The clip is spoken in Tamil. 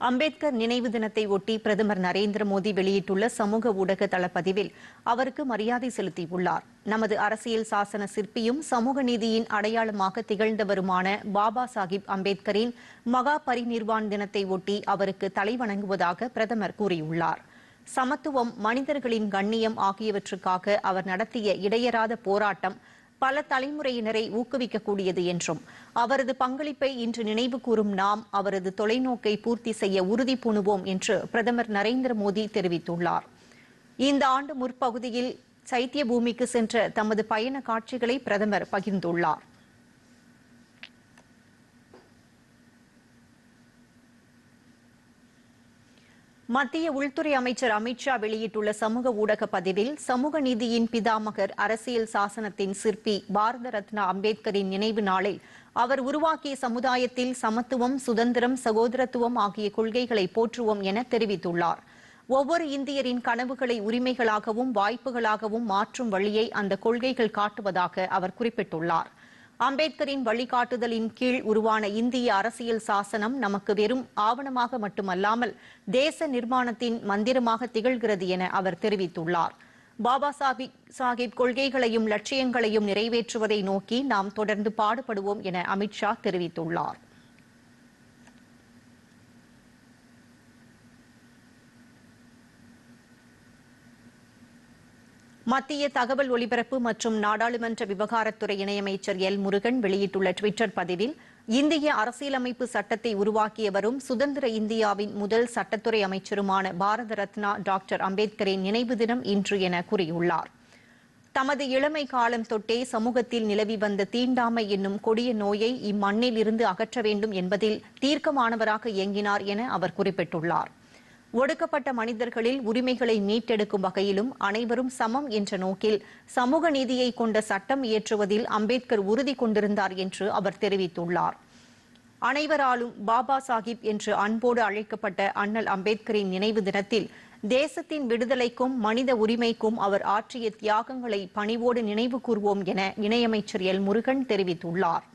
அம்பேத்கர் நினைவு தினத்தை ஒட்டி பிரதமர் நரேந்திர மோடி வெளியிட்டுள்ள சமூக ஊடக தளப்பதிவில் அவருக்கு மரியாதை செலுத்தியுள்ளார். நமது அரசியல் சாசன சிற்பியும் சமூக நீதியின் அடையாளமாக திகழ்ந்தவருமான பாபா சாஹிப் அம்பேத்கரின் மகா பரிநிர்வாண் தினத்தை ஒட்டி அவருக்கு தலைவணங்குவதாக பிரதமர் கூறியுள்ளார். சமத்துவம், மனிதர்களின் கண்ணியம் ஆகியவற்றுக்காக அவர் நடத்திய இடையறாத போராட்டம் பல தலைமுறையினரை ஊக்குவிக்கக்கூடியது என்றும் அவரது பங்களிப்பை இன்று நினைவு கூறும் நாம் அவரது தொலைநோக்கை பூர்த்தி செய்ய உறுதி பூணுவோம் என்று பிரதமர் நரேந்திர மோடி தெரிவித்துள்ளார். இந்த ஆண்டு முற்பகுதியில் சைத்திய பூமிக்கு சென்ற தமது பயண காட்சிகளை பிரதமர் பகிர்ந்துள்ளார். மத்திய உள்துறை அமைச்சர் அமித் ஷா வெளியிட்டுள்ள சமூக ஊடக பதிவில் சமூக நீதியின் பிதாமகர், அரசியல் சாசனத்தின் சிற்பி பாரத ரத்னா அம்பேத்கரின் நினைவு நாளில் அவர் உருவாக்கிய சமுதாயத்தில் சமத்துவம், சுதந்திரம், சகோதரத்துவம் ஆகிய கொள்கைகளை போற்றுவோம் என தெரிவித்துள்ளார். ஒவ்வொரு இந்தியரின் கனவுகளை உரிமைகளாகவும் வாய்ப்புகளாகவும் மாற்றும் வழியை அந்த கொள்கைகள் காட்டுவதாக அவர் குறிப்பிட்டுள்ளார். அம்பேத்கரின் வழிகாட்டுதலின் கீழ் உருவான இந்திய அரசியல் சாசனம் நமக்கு வெறும் ஆவணமாக மட்டுமல்லாமல் தேச நிர்மாணத்தின் மந்திரமாக திகழ்கிறது என அவர் தெரிவித்துள்ளார். பாபா சாஹிப் கொள்கைகளையும் லட்சியங்களையும் நிறைவேற்றுவதை நோக்கி நாம் தொடர்ந்து பாடுபடுவோம் என அமித் ஷா தெரிவித்துள்ளார். மத்திய தகவல் ஒலிபரப்பு மற்றும் நாடாளுமன்ற விவகாரத்துறை இணையமைச்சர் எல். முருகன் வெளியிட்டுள்ள டுவிட்டர் பதிவில் இந்திய அரசியலமைப்பு சட்டத்தை உருவாக்கியவரும் சுதந்திர இந்தியாவின் முதல் சட்டத்துறை அமைச்சருமான பாரத ரத்னா டாக்டர் அம்பேத்கரின் நினைவு தினம் இன்று என கூறியுள்ளார். தமது இளமை காலம் தொட்டே சமூகத்தில் நிலவி வந்த தீண்டாமை என்னும் கொடிய நோயை இம்மண்ணில் இருந்து அகற்ற வேண்டும் என்பதில் தீர்க்கமானவராக இயங்கினார் என அவர் குறிப்பிட்டுள்ளார். ஒடுக்கப்பட்ட மனிதர்களில் உரிமைகளை மீட்டெடுக்கும் வகையிலும் அனைவரும் சமம் என்ற நோக்கில் சமூக நீதியை கொண்ட சட்டம் இயற்றுவதில் அம்பேத்கர் உறுதி கொண்டிருந்தார் என்று அவர் தெரிவித்துள்ளார். அனைவராலும் பாபா சாஹிப் என்று அன்போடு அழைக்கப்பட்ட அண்ணல் அம்பேத்கரின் நினைவு தினத்தில் தேசத்தின் விடுதலைக்கும் மனித உரிமைக்கும் அவர் ஆற்றிய தியாகங்களை பணிவோடு நினைவு கூர்வோம் என இணையமைச்சர் எல். முருகன் தெரிவித்துள்ளார்.